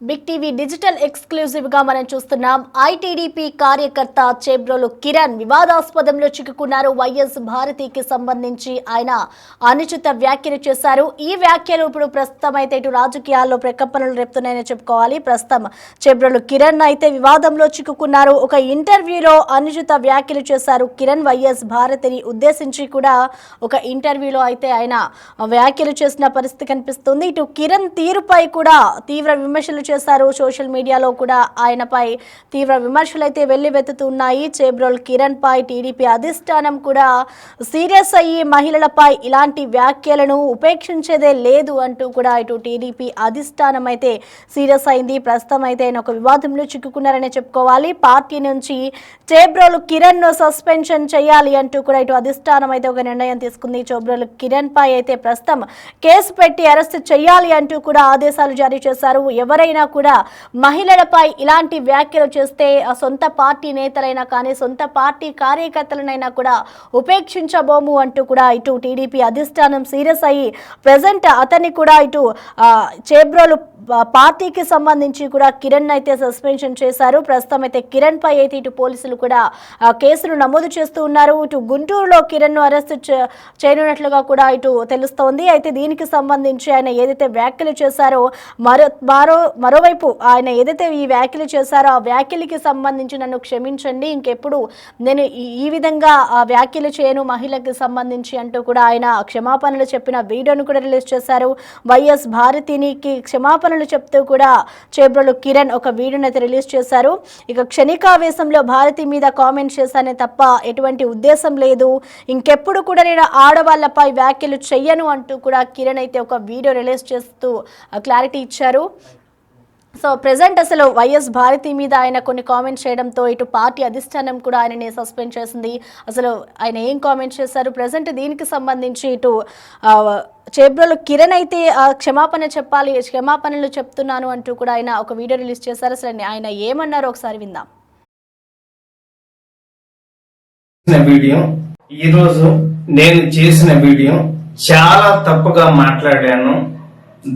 Big TV digital exclusive గా మనం చూస్తున్నాం. ఐటీడీపీ కార్యకర్త చేబ్రోలు కిరణ్ వివాదాస్పదంలో చిక్కుకున్నారు. వైఎస్ భారతికి సంబంధించి ఆయన అనుచిత వ్యాఖ్యలు చేశారు. ఈ వ్యాఖ్యలు ఇప్పుడు ప్రస్తుతం అయితే ఇటు రాజకీయాల్లో ప్రకంపనలు రేపుతున్నాయని చెప్పుకోవాలి. ప్రస్తుతం చేబ్రోలు కిరణ్ అయితే వివాదంలో చిక్కుకున్నారు. ఒక ఇంటర్వ్యూలో అనుచిత వ్యాఖ్యలు చేశారు కిరణ్. వైఎస్ భారతిని ఉద్దేశించి కూడా ఒక ఇంటర్వ్యూలో అయితే ఆయన వ్యాఖ్యలు చేసిన పరిస్థితి కనిపిస్తుంది. ఇటు కిరణ్ తీరుపై కూడా తీవ్ర విమర్శలు చేశారు. సోషల్ మీడియాలో కూడా ఆయనపై తీవ్ర విమర్శలు అయితే వెల్లువెత్తుతున్నాయి. చేబ్రోల్ కిరణ్ పై టీడీపీ అధిష్టానం కూడా సీరియస్ అయ్యి మహిళలపై ఇలాంటి వ్యాఖ్యలను ఉపేక్షించేదే లేదు అంటూ కూడా ఇటు టీడీపీ అధిష్టానం అయితే సీరియస్ అయింది. ప్రస్తుతం అయితే ఆయన ఒక వివాదంలో చిక్కుకున్నారనే చెప్పుకోవాలి. పార్టీ నుంచి చేబ్రోల్ కిరణ్ ను సస్పెన్షన్ చేయాలి అంటూ కూడా ఇటు అధిష్టానం అయితే ఒక నిర్ణయం తీసుకుంది. చేబ్రోల్ కిరణ్ పై అయితే ప్రస్తుతం కేసు పెట్టి అరెస్ట్ చేయాలి అంటూ కూడా ఆదేశాలు జారీ చేశారు. ఎవరైనా కూడా మహిళలపై ఇలాంటి వ్యాఖ్యలు చేస్తే సొంత పార్టీ నేతలైనా కానీ సొంత పార్టీ కార్యకర్తలనైనా కూడా ఉపేక్షించబోము అంటూ కూడా ఇటు టీడీపీ అధిష్టానం సీరియస్ అయ్యి ప్రెజెంట్ అతన్ని కూడా ఇటు చేబ్రోలు పార్టీకి సంబంధించి కూడా కిరణ్ అయితే సస్పెన్షన్ చేశారు. ప్రస్తుతం అయితే కిరణ్ పై అయితే ఇటు పోలీసులు కూడా కేసులు నమోదు చేస్తూ ఉన్నారు. ఇటు గుంటూరులో కిరణ్ ను అరెస్ట్ చేయనున్నట్లుగా కూడా ఇటు తెలుస్తోంది. అయితే దీనికి సంబంధించి ఆయన ఏదైతే వ్యాఖ్యలు చేశారో మరోవైపు ఆయన ఏదైతే ఈ వ్యాఖ్యలు చేశారో ఆ వ్యాఖ్యలకి సంబంధించి నన్ను క్షమించండి, ఇంకెప్పుడు నేను ఈ విధంగా వ్యాఖ్యలు చేయను మహిళకి సంబంధించి అంటూ కూడా ఆయన క్షమాపణలు చెప్పిన వీడియోను కూడా రిలీజ్ చేశారు. వైఎస్ భారతినికి క్షమాపణలు చెప్తూ కూడా చేబ్రోలు కిరణ్ ఒక వీడియోని అయితే రిలీజ్ చేశారు. ఇక క్షణికావేశంలో భారతి మీద కామెంట్ చేశానే తప్ప ఎటువంటి ఉద్దేశం లేదు, ఇంకెప్పుడు కూడా నేను ఆడవాళ్లపై వ్యాఖ్యలు చెయ్యను అంటూ కూడా కిరణ్ అయితే ఒక వీడియో రిలీజ్ చేస్తూ క్లారిటీ ఇచ్చారు. సో ప్రెజెంట్ అసలు వైఎస్ భారతి మీద ఆయన కొన్ని కామెంట్స్ చేయడంతో ఇటు పార్టీ అధిష్టానం కూడా ఆయనని సస్పెండ్ చేసింది. అసలు ఆయన ఏం కామెంట్స్ చేశారు, ప్రెజెంట్ దీనికి సంబంధించి ఇటు చేబ్రోలు కిరణ్ అయితే క్షమాపణ చెప్పాలి, క్షమాపణలు చెప్తున్నాను అంటూ కూడా ఆయన ఒక వీడియో రిలీజ్ చేశారు. అసలు ఆయన ఏమన్నారో ఒకసారి విందాం. ఈరోజు నేను చేసిన వీడియో చాలా తప్పుగా మాట్లాడాను.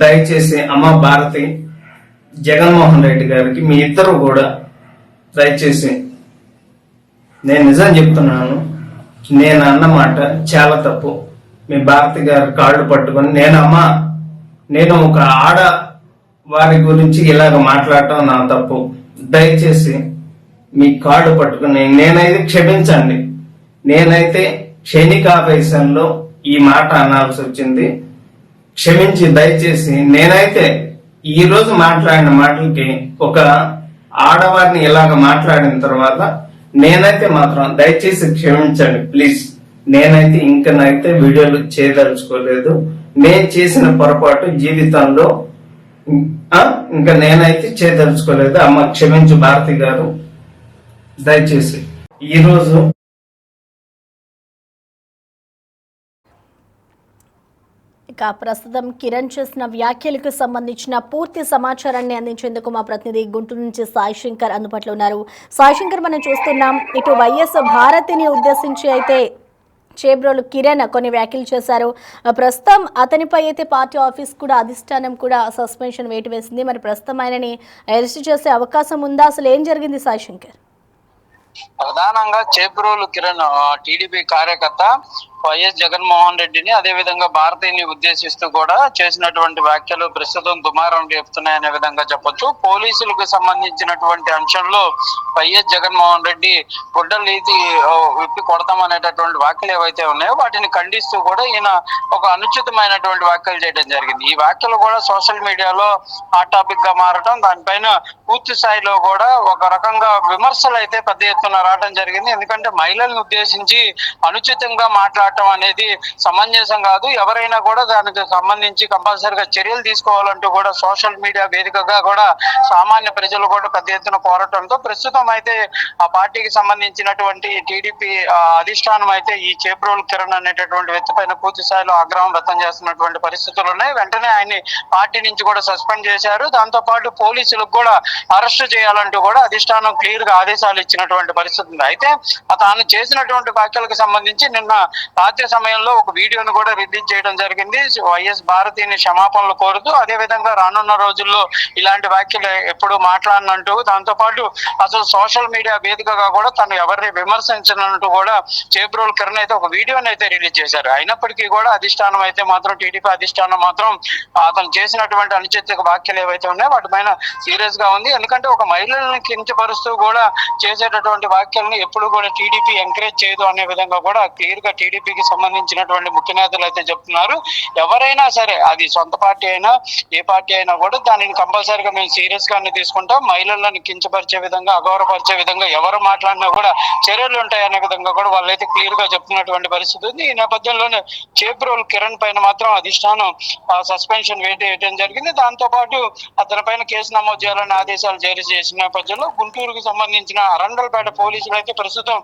దయచేసి అమ్మ భారతి, జగన్మోహన్ రెడ్డి గారికి మీ ఇద్దరు కూడా దయచేసి నేను నిజం చెప్తున్నాను, నేను అన్నమాట చాలా తప్పు. మీ భారతి గారి కాళ్ళు పట్టుకొని నేను ఒక ఆడ వారి గురించి ఇలాగ మాట్లాడటం నా తప్పు. దయచేసి మీ కాళ్ళు పట్టుకుని నేనైతే క్షమించండి. నేనైతే క్షణికావేశంలో ఈ మాట అనాల్సి వచ్చింది. క్షమించి దయచేసి నేనైతే ఈ రోజు మాట్లాడిన మాటలకి ఒక ఆడవారిని ఇలాగ మాట్లాడిన తర్వాత నేనైతే మాత్రం దయచేసి క్షమించండి ప్లీజ్. నేనైతే ఇంకనైతే వీడియోలు చేయదలుచుకోలేదు. నేను చేసిన పొరపాటు జీవితంలో ఇంకా నేనైతే చేయదలుచుకోలేదు. అమ్మ క్షమించు భారతి గారు, దయచేసి. ఈరోజు ప్రస్తుతం కిరణ్ చేసిన వ్యాఖ్యలకు సంబంధించిన పూర్తి సమాచారాన్ని అందించేందుకు మా ప్రతినిధి గుంటూరు నుంచి సాయి శంకర్ అందుబాటులో ఉన్నారు. సాయి శంకర్, మనం చూస్తున్నాం ఇటు వైఎస్ భారతిని ఉద్దేశించి అయితే చేబ్రోలు కిరణ్ కొన్ని వ్యాఖ్యలు చేశారు. ప్రస్తుతం అతనిపై అయితే పార్టీ ఆఫీస్ కూడా అధిష్టానం కూడా సస్పెన్షన్ వేటు వేసింది. మరి ప్రస్తుతం ఆయనని అరెస్ట్ చేసే అవకాశం ఉందా? అసలు ఏం జరిగింది సాయి శంకర్? ప్రధానంగా చేబ్రోలు కిరణ్ టీడీపీ కార్యకర్త వైఎస్ జగన్మోహన్ రెడ్డిని అదే విధంగా భారతీయుని ఉద్దేశిస్తూ కూడా చేసినటువంటి వ్యాఖ్యలు ప్రస్తుతం దుమారం రేపుతున్నాయనే విధంగా చెప్పొచ్చు. పోలీసులకు సంబంధించినటువంటి అంశంలో వైఎస్ జగన్మోహన్ రెడ్డి గుడ్డలీతి విప్పి కొడతామనేటటువంటి వ్యాఖ్యలు ఏవైతే ఉన్నాయో వాటిని ఖండిస్తూ కూడా ఈయన ఒక అనుచితమైనటువంటి వ్యాఖ్యలు చేయడం జరిగింది. ఈ వ్యాఖ్యలు కూడా సోషల్ మీడియాలో హాట్ టాపిక్ గా మారటం, దానిపైన పూర్తి స్థాయిలో కూడా ఒక రకంగా విమర్శలు అయితే పెద్ద ఎత్తున రావడం జరిగింది. ఎందుకంటే మహిళలను ఉద్దేశించి అనుచితంగా మాట్లాడటం అనేది సమంజసం కాదు. ఎవరైనా కూడా దానికి సంబంధించి కంపల్సరిగా చర్యలు తీసుకోవాలంటూ కూడా సోషల్ మీడియా వేదికగా కూడా సామాన్య ప్రజలు కూడా పెద్ద ఎత్తున కోరటంతో ప్రస్తుతం అయితే ఆ పార్టీకి సంబంధించినటువంటి టీడీపీ అధిష్టానం అయితే ఈ చేబ్రోలు కిరణ్ అనేటటువంటి వ్యక్తి పైన పూర్తి స్థాయిలో ఆగ్రహం వ్యక్తం చేస్తున్నటువంటి పరిస్థితులు ఉన్నాయి. వెంటనే ఆయన్ని పార్టీ నుంచి కూడా సస్పెండ్ చేశారు. దాంతో పాటు పోలీసులకు కూడా అరెస్ట్ చేయాలంటూ కూడా అధిష్టానం క్లియర్ గా ఆదేశాలు ఇచ్చినటువంటి పరిస్థితి పరిస్థితి ఉంది. అయితే తాను చేసినటువంటి వ్యాఖ్యలకు సంబంధించి నిన్న రాత్రి సమయంలో ఒక వీడియోను కూడా రిలీజ్ చేయడం జరిగింది. వైఎస్ భారతిని క్షమాపణలు కోరుతూ, అదే విధంగా రానున్న రోజుల్లో ఇలాంటి వ్యాఖ్యలు ఎప్పుడు మాట్లాడినంటూ, దాంతో పాటు అసలు సోషల్ మీడియా వేదికగా కూడా తను ఎవరిని విమర్శించినట్టు కూడా చేబ్రోలు కిరణ్ అయితే ఒక వీడియోని అయితే రిలీజ్ చేశారు. అయినప్పటికీ కూడా అధిష్టానం అయితే మాత్రం, టీడీపీ అధిష్టానం మాత్రం అతను చేసినటువంటి అనుచిత వ్యాఖ్యలు ఏవైతే ఉన్నాయో వాటిపైన సీరియస్ గా ఉంది. ఎందుకంటే ఒక మహిళల్ని కించపరుస్తూ కూడా చేసేటటువంటి వ్యాఖ్యలను ఎప్పుడు కూడా టీడీపీ ఎంకరేజ్ చేయదు అనే విధంగా కూడా క్లియర్ గా టీడీపీకి సంబంధించినటువంటి ముఖ్య నేతలు అయితే చెప్తున్నారు. ఎవరైనా సరే, అది సొంత పార్టీ అయినా ఏ పార్టీ అయినా కూడా దానిని కంపల్సరీగా మేము సీరియస్ గానే తీసుకుంటాం. మహిళలను కించపరిచే విధంగా, అగౌరవపరిచే విధంగా ఎవరు మాట్లాడినా కూడా చర్యలు ఉంటాయనే విధంగా కూడా వాళ్ళైతే క్లియర్ గా చెప్తున్నటువంటి పరిస్థితి ఉంది. ఈ నేపథ్యంలోనే చేబ్రోలు కిరణ్ పైన మాత్రం అధిష్టానం సస్పెన్షన్ వేయడం జరిగింది. దాంతో పాటు అతని పైన కేసు నమోదు చేయాలని ఆదేశాలు జారీ చేసిన నేపథ్యంలో గుంటూరుకు సంబంధించిన అరండల్పేట పోలీసులు అయితే ప్రస్తుతం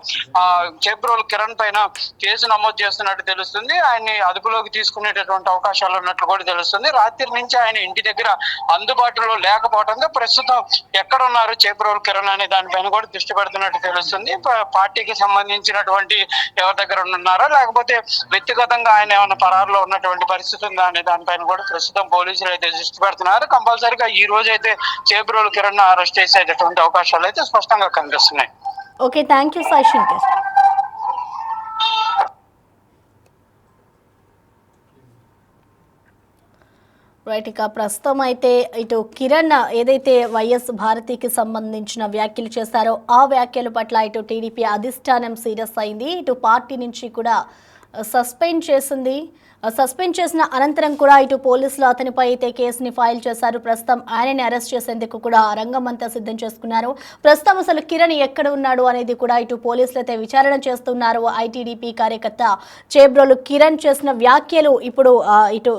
చేబ్రోలు కిరణ్ పైన కేసు నమోదు చేస్తున్నట్టు తెలుస్తుంది. ఆయన్ని అదుపులోకి తీసుకునేటటువంటి అవకాశాలు ఉన్నట్లు కూడా తెలుస్తుంది. రాత్రి నుంచి ఆయన ఇంటి దగ్గర అందుబాటులో లేకపోవడంతో ప్రస్తుతం ఎక్కడ ఉన్నారు చేబ్రోలు కిరణ్ అనే దానిపైన కూడా దృష్టి పెడుతున్నట్టు తెలుస్తుంది. పార్టీకి సంబంధించినటువంటి ఎవరి దగ్గర ఉన్నారా, లేకపోతే వ్యక్తిగతంగా ఆయన ఏమైనా పరారులో ఉన్నటువంటి పరిస్థితి ఉందా అనే దానిపైన కూడా ప్రస్తుతం పోలీసులు అయితే దృష్టి పెడుతున్నారు. కంపల్సరీగా ఈ రోజు అయితే చేబ్రోలు కిరణ్ అరెస్ట్ చేసేటటువంటి అవకాశాలు అయితే స్పష్టంగా కనిపిస్తున్నాయి. Okay, thank you Sai Shankar. Right, ఇక ప్రస్తుతం అయితే ఇటు కిరణ్ ఏదైతే వైఎస్ భారతికి సంబంధించిన వ్యాఖ్యలు చేశారో ఆ వ్యాఖ్యల పట్ల ఇటు టీడీపీ అధిష్టానం సీరియస్ అయింది. ఇటు పార్టీ నుంచి కూడా సస్పెండ్ చేసింది. సస్పెండ్ చేసిన అనంతరం కూడా ఇటు పోలీసులు అతనిపై అయితే కేసుని ఫైల్ చేశారు. ప్రస్తుతం ఆయనని అరెస్ట్ చేసేందుకు కూడా రంగం అంతా సిద్ధం చేసుకున్నారు. ప్రస్తుతం అసలు కిరణ్ ఎక్కడ ఉన్నాడు అనేది కూడా ఇటు పోలీసులు అయితే విచారణ చేస్తున్నారు. ఐటీడీపీ కార్యకర్త చేబ్రోలు కిరణ్ చేసిన వ్యాఖ్యలు ఇప్పుడు ఇటు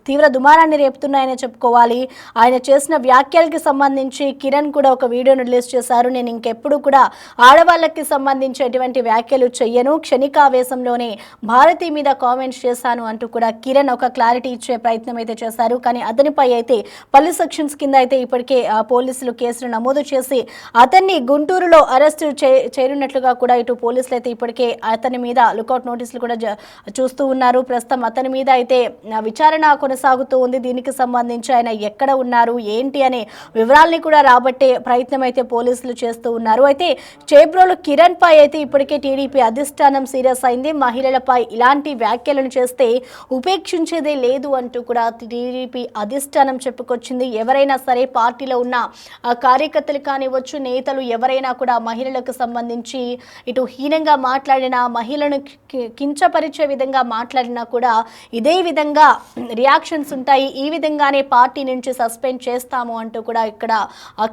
తీవ్ర దుమారాన్ని రేపుతున్నాయని చెప్పుకోవాలి. ఆయన చేసిన వ్యాఖ్యలకి సంబంధించి కిరణ్ కూడా ఒక వీడియోను రిలీజ్ చేశారు. నేను ఇంకెప్పుడు కూడా ఆడవాళ్ళకి సంబంధించి ఎటువంటి వ్యాఖ్యలు చెయ్యను, క్షణికావేశంలోనే భారతి మీద కామెంట్స్ చేశాను అంటూ కూడా కిరణ్ ఒక క్లారిటీ ఇచ్చే ప్రయత్నం అయితే చేశారు. కానీ అతనిపై అయితే పలు సెక్షన్స్ కింద అయితే ఇప్పటికే పోలీసులు కేసులు నమోదు చేసి అతన్ని గుంటూరులో అరెస్ట్ చేయనున్నట్లుగా కూడా ఇటు పోలీసులు అయితే ఇప్పటికే అతని మీద లుకౌట్ నోటీసులు కూడా చూస్తూ ఉన్నారు. ప్రస్తుతం అతని మీద అయితే విచారణ కొనసాగుతూ ఉంది. దీనికి సంబంధించి ఆయన ఎక్కడ ఉన్నారు ఏంటి అనే వివరాల్ని కూడా రాబట్టే ప్రయత్నం అయితే పోలీసులు చేస్తూ ఉన్నారు. అయితే చేబ్రోలు కిరణ్ పై అయితే ఇప్పటికే టీడీపీ అధిష్టానం సీరియస్ అయింది. మహిళలపై ఇలాంటి వ్యాఖ్యలను చేస్తే ఉపేక్షించేదే లేదు అంటూ కూడా టీడీపీ అధిష్టానం చెప్పుకొచ్చింది. ఎవరైనా సరే పార్టీలో ఉన్న కార్యకర్తలు కానివచ్చు, నేతలు ఎవరైనా కూడా మహిళలకు సంబంధించి ఇటు హీనంగా మాట్లాడినా, మహిళను కించపరిచే విధంగా మాట్లాడినా కూడా ఇదే విధంగా రియాక్షన్స్ ఉంటాయి. ఈ విధంగానే పార్టీ నుంచి సస్పెండ్ చేస్తాము అంటూ కూడా ఇక్కడ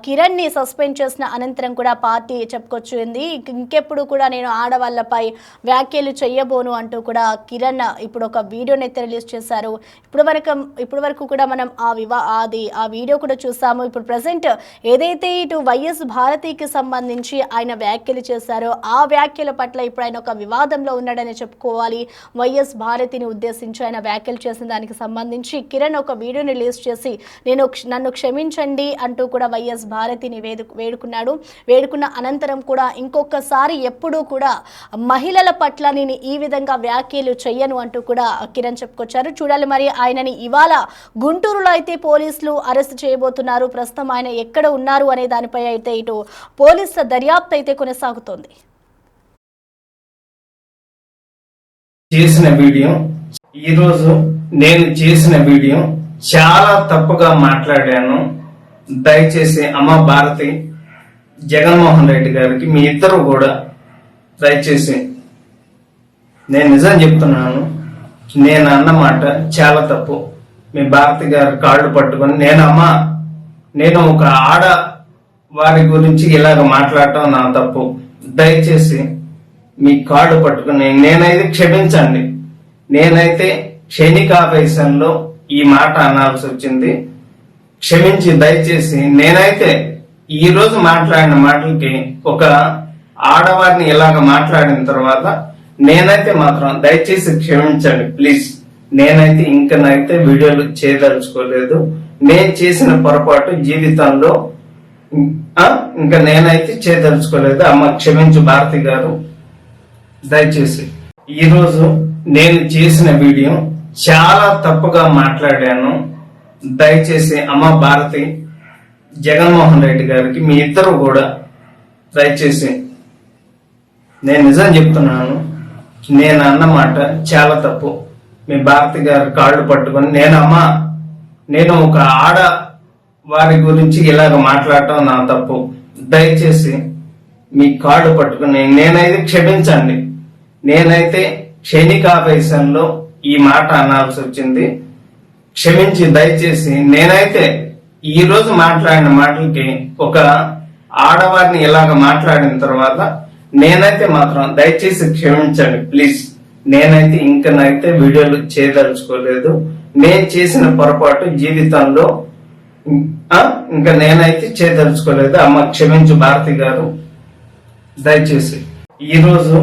కిరణ్ ని సస్పెండ్ చేసిన అనంతరం కూడా పార్టీ చెప్పుకొచ్చింది. ఇంకెప్పుడు కూడా నేను ఆడవాళ్లపై వ్యాఖ్యలు చెయ్యబోను అంటూ కూడా కిరణ్ ఇప్పుడు ఒక వీడియోని అయితే రిలీజ్ చేశారు. ఇప్పుడు వరకు కూడా మనం ఆ వీడియో కూడా చూసాము. ఇప్పుడు ప్రజెంట్ ఏదైతే ఇటు వైఎస్ భారతికి సంబంధించి ఆయన వ్యాఖ్యలు చేశారో ఆ వ్యాఖ్యల పట్ల ఇప్పుడు ఆయన ఒక వివాదంలో ఉన్నాడని చెప్పుకోవాలి. వైఎస్ భారతిని ఉద్దేశించి ఆయన వ్యాఖ్యలు చేసిన దానికి సంబంధించి కిరణ్ ఒక వీడియోని రిలీజ్ చేసి నన్ను క్షమించండి అంటూ కూడా వైఎస్ భారతిని వేడుకున్న అనంతరం కూడా ఇంకొకసారి ఎప్పుడూ కూడా మహిళల పట్ల నేను ఈ విధంగా వ్యాఖ్యలు చెయ్యను అంటూ కూడా కిరణ్ చెప్పుకొచ్చారు. చూడాలి మరి ఆయనని ఇవాళ గుంటూరులో అయితే పోలీసులు అరెస్ట్ చేయబోతున్నారు. ప్రస్తుతం ఆయన ఎక్కడ ఉన్నారు అనే దానిపై అయితే ఇటు పోలీసుల దర్యాప్తు అయితే కొనసాగుతోంది. ఈరోజు నేను చేసిన వీడియో చాలా తప్పుగా మాట్లాడాను. దయచేసి అమ్మ భారతి, జగన్మోహన్ రెడ్డి గారికి మీ ఇద్దరు కూడా దయచేసి, నేను నిజం చెప్తున్నాను, నేను అన్నమాట చాలా తప్పు. మీ భారతి గారి కాళ్ళు పట్టుకొని నేను ఒక ఆడ వారి గురించి ఇలాగ మాట్లాడటం నా తప్పు. దయచేసి మీ కాళ్ళు పట్టుకుని నేనైతే క్షమించండి. నేనైతే క్షణికావేశంలో ఈ మాట అనాల్సి వచ్చింది. క్షమించి దయచేసి నేనైతే ఈ రోజు మాట్లాడిన మాటలకి ఒక ఆడవారిని ఇలాగ మాట్లాడిన తర్వాత నేనైతే మాత్రం దయచేసి క్షమించండి ప్లీజ్. నేనైతే ఇంకనైతే వీడియోలు చేయదలుచుకోలేదు. నేను చేసిన పొరపాటు జీవితంలో ఇంకా నేనైతే చేయదలుచుకోలేదు. అమ్మ క్షమించు భారతి గారు. దయచేసి ఈరోజు నేను చేసిన వీడియో చాలా తప్పుగా మాట్లాడాను. దయచేసి అమ్మ భారతి, జగన్మోహన్ రెడ్డి గారికి మీ ఇద్దరు కూడా దయచేసి, నేను నిజం చెప్తున్నాను, నేను అన్నమాట చాలా తప్పు. మీ భారతి గారి కాళ్ళు పట్టుకొని నేను ఒక ఆడ వారి గురించి ఇలాగ మాట్లాడటం నా తప్పు. దయచేసి మీ కాళ్ళు పట్టుకుని నేనైతే క్షమించండి. నేనైతే క్షణికావేశంలో ఈ మాట అనాల్సి వచ్చింది. క్షమించి దయచేసి నేనైతే ఈ రోజు మాట్లాడిన మాటలకి ఒక ఆడవారిని ఇలాగ మాట్లాడిన తర్వాత నేనైతే మాత్రం దయచేసి క్షమించండి ప్లీజ్. నేనైతే ఇంకనైతే వీడియోలు చేయదలుచుకోలేదు. నేను చేసిన పొరపాటు జీవితంలో ఇంకా నేనైతే చేయదలుచుకోలేదు. అమ్మ క్షమించు భారతి గారు. దయచేసి ఈరోజు